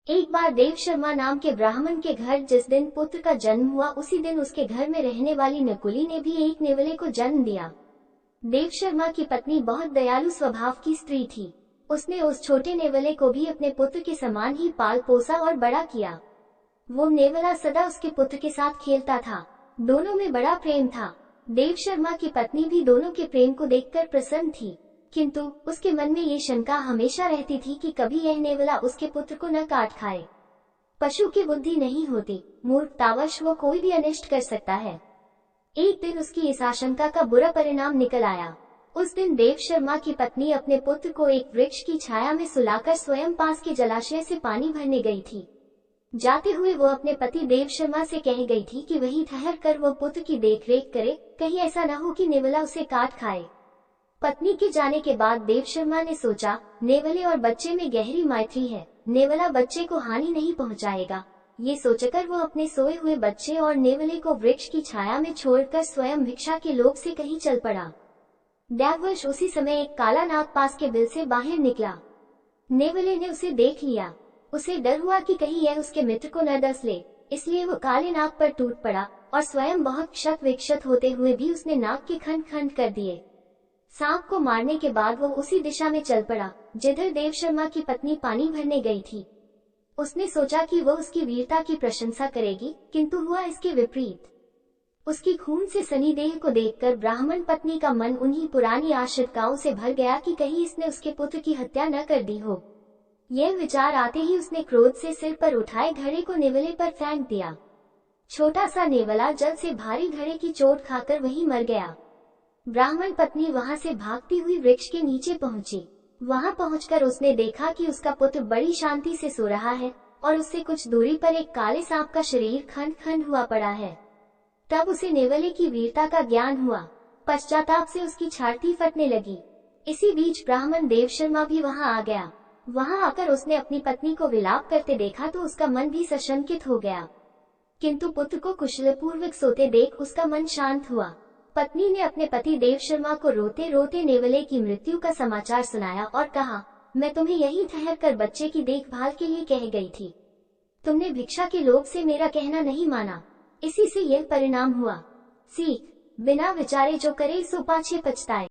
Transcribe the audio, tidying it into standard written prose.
एक बार देव शर्मा नाम के ब्राह्मण के घर जिस दिन पुत्र का जन्म हुआ, उसी दिन उसके घर में रहने वाली नकुली ने भी एक नेवले को जन्म दिया। देव शर्मा की पत्नी बहुत दयालु स्वभाव की स्त्री थी। उसने उस छोटे नेवले को भी अपने पुत्र के समान ही पाल पोसा और बड़ा किया। वो नेवला सदा उसके पुत्र के साथ खेलता था। दोनों में बड़ा प्रेम था। देव शर्मा की पत्नी भी दोनों के प्रेम को देखकर प्रसन्न थी, किंतु उसके मन में ये शंका हमेशा रहती थी कि कभी यह नेवला उसके पुत्र को न काट खाए। पशु की बुद्धि नहीं होती, मूर्खतावश वो कोई भी अनिष्ट कर सकता है। एक दिन उसकी इस आशंका का बुरा परिणाम निकल आया। उस दिन देव शर्मा की पत्नी अपने पुत्र को एक वृक्ष की छाया में सुलाकर स्वयं पास के जलाशय से पानी भरने गई थी। जाते हुए वो अपने पति देव शर्मा से कह गई थी कि वहीं ठहर कर वो पुत्र की देखरेख करे, कहीं ऐसा न हो कि नेवला उसे काट खाए। पत्नी के जाने के बाद देव शर्मा ने सोचा, नेवले और बच्चे में गहरी मैत्री है, नेवला बच्चे को हानि नहीं पहुंचाएगा। ये सोचकर वो अपने सोए हुए बच्चे और नेवले को वृक्ष की छाया में छोड़कर स्वयं भिक्षा के लोभ से कहीं चल पड़ा। दैववश उसी समय एक काला नाग पास के बिल से बाहर निकला। नेवले ने उसे देख लिया। उसे डर हुआ कि कहीं यह उसके मित्र को न डस ले, इसलिए वो काले नाग पर टूट पड़ा और स्वयं बहुत क्षत विक्षत होते हुए भी उसने नाग के खंड खंड कर दिए। सांप को मारने के बाद वो उसी दिशा में चल पड़ा जिधर देव शर्मा की पत्नी पानी भरने गई थी। उसने सोचा कि वो उसकी वीरता की प्रशंसा करेगी, किंतु हुआ इसके विपरीत। उसकी खून से सनी देह को देखकर ब्राह्मण पत्नी का मन उन्हीं पुरानी आशंकाओं से भर गया कि कहीं इसने उसके पुत्र की हत्या न कर दी हो। यह विचार आते ही उसने क्रोध से सिर पर उठाए घड़े को नेवले पर फेंक दिया। छोटा सा नेवला जल से भारी घड़े की चोट खाकर वहीं मर गया। ब्राह्मण पत्नी वहां से भागती हुई वृक्ष के नीचे पहुंची। वहां पहुंचकर उसने देखा कि उसका पुत्र बड़ी शांति से सो रहा है और उससे कुछ दूरी पर एक काले सांप का शरीर खंड खंड हुआ पड़ा है। तब उसे नेवले की वीरता का ज्ञान हुआ। पश्चाताप से उसकी छाती फटने लगी। इसी बीच ब्राह्मण देव शर्मा भी वहां आ गया। वहां आकर उसने अपनी पत्नी को विलाप करते देखा तो उसका मन भी सशंकित हो गया, किंतु पुत्र को कुशलपूर्वक सोते देख उसका मन शांत हुआ। पत्नी ने अपने पति देव शर्मा को रोते रोते नेवले की मृत्यु का समाचार सुनाया और कहा, मैं तुम्हें यहीं ठहर कर बच्चे की देखभाल के लिए कह गई थी। तुमने भिक्षा के लोभ से मेरा कहना नहीं माना, इसी से यह परिणाम हुआ। सीख, बिना विचारे जो करे सो पाछे पछताए।